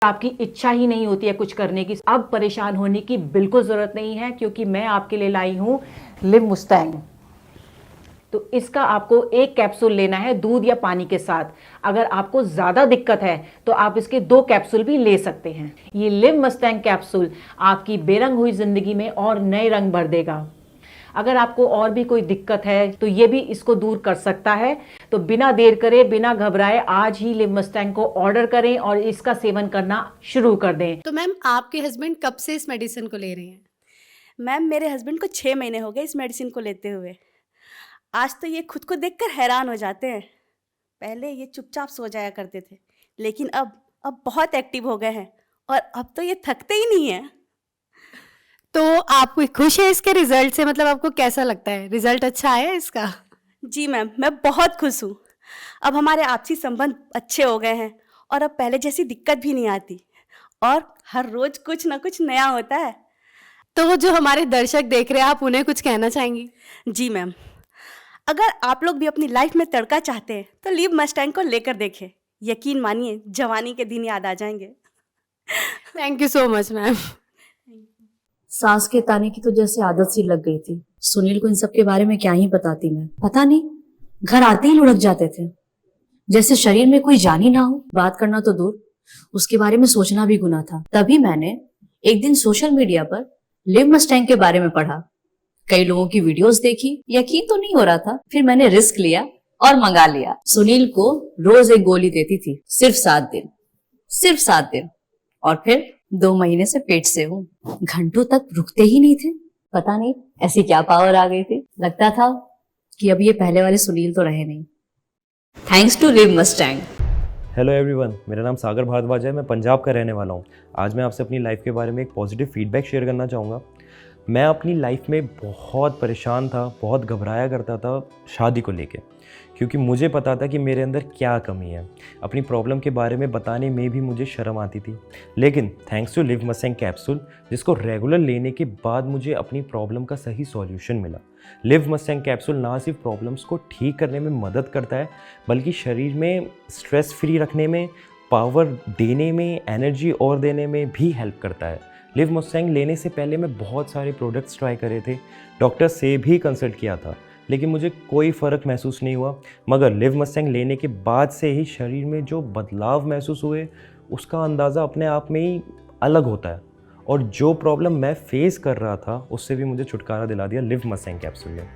आपकी इच्छा ही नहीं होती है कुछ करने की, अब परेशान होने की बिल्कुल ज़रूरत नहीं है, क्योंकि मैं आपके लिए लाई हूँ लिव मुस्टैंग। तो इसका आपको एक कैप्सूल लेना है दूध या पानी के साथ। अगर आपको ज़्यादा दिक्कत है तो आप इसके 2 कैप्सूल भी ले सकते हैं। ये लिव मस्टैंग कैप्सूल आपकी बेरंग हुई ज़िंदगी में और नए रंग भर देगा। अगर आपको और भी कोई दिक्कत है तो ये भी इसको दूर कर सकता है। तो बिना देर करे, बिना घबराए आज ही लिव मस्टैंग को ऑर्डर करें और इसका सेवन करना शुरू कर दें। तो मैम आपके हस्बैंड कब से इस मेडिसिन को ले रहे हैं? मैम मेरे हस्बैंड को 6 महीने हो गए इस मेडिसिन को लेते हुए। आज तो ये खुद को देखकर हैरान हो जाते हैं। पहले ये चुपचाप सो जाया करते थे, लेकिन अब बहुत एक्टिव हो गए हैं और अब तो ये थकते ही नहीं हैं। तो आप खुश है इसके रिजल्ट से? मतलब आपको कैसा लगता है, रिजल्ट अच्छा आया है इसका? जी मैम, मैं बहुत खुश हूँ। अब हमारे आपसी संबंध अच्छे हो गए हैं और अब पहले जैसी दिक्कत भी नहीं आती और हर रोज कुछ ना कुछ नया होता है। तो जो हमारे दर्शक देख रहे हैं, आप उन्हें कुछ कहना चाहेंगी? जी मैम, अगर आप लोग भी अपनी लाइफ में तड़का चाहते हैं तो लिव मस्टैंग को लेकर देखें। यकीन मानिए, जवानी के दिन याद आ जाएंगे। Thank you so much ma'am. सांस के ताने की तो जैसे आदत सी लग गई थी। सुनील को इन सब के बारे में क्या ही बताती मैं। पता नहीं, घर आते ही लुढ़क जाते थे, जैसे शरीर में कोई जान ही ना हो। बात करना तो दूर, उसके बारे में सोचना भी गुनाह था। तभी मैंने एक दिन सोशल मीडिया पर लिव मस्टैंग के बारे में पढ़ा, कई लोगों की वीडियोस देखी, यकीन तो नहीं हो रहा था। फिर मैंने रिस्क लिया और मंगा लिया। सुनील को रोज एक गोली देती थी, सिर्फ 7 दिन, सिर्फ 7 दिन, और फिर 2 महीने से पेट से हूँ। घंटों तक रुकते ही नहीं थे। पता नहीं ऐसी क्या पावर आ गई थी। लगता था कि अब ये पहले वाले सुनील तो रहे नहीं। Thanks to Liv Mustang. Hello everyone, मेरा नाम सागर भारद्वाज है। मैं पंजाब का रहने वाला हूँ। आज मैं आपसे अपनी लाइफ के बारे में एक पॉजिटिव फीडबैक शेयर करना चाहूँगा। मैं अपनी लाइफ में बहुत परेशान था, बहुत घबराया करता था शादी को लेके, क्योंकि मुझे पता था कि मेरे अंदर क्या कमी है। अपनी प्रॉब्लम के बारे में बताने में भी मुझे शर्म आती थी। लेकिन thanks to Liv Mustang capsule, जिसको रेगुलर लेने के बाद मुझे अपनी प्रॉब्लम का सही सॉल्यूशन मिला। लिव मस्टैंग कैप्सूल ना सिर्फ प्रॉब्लम्स को ठीक करने में मदद करता है, बल्कि शरीर में स्ट्रेस फ्री रखने में, पावर देने में, एनर्जी और देने में भी हेल्प करता है। लिव मस्टैंग लेने से पहले मैं बहुत सारे प्रोडक्ट्स ट्राई करे थे, डॉक्टर से भी कंसल्ट किया था, लेकिन मुझे कोई फ़र्क महसूस नहीं हुआ। मगर लिव मस्टैंग लेने के बाद से ही शरीर में जो बदलाव महसूस हुए, उसका अंदाज़ा अपने आप में ही अलग होता है। और जो प्रॉब्लम मैं फेस कर रहा था, उससे भी मुझे छुटकारा दिला दिया लिव मस्टैंग कैप्सूल ने।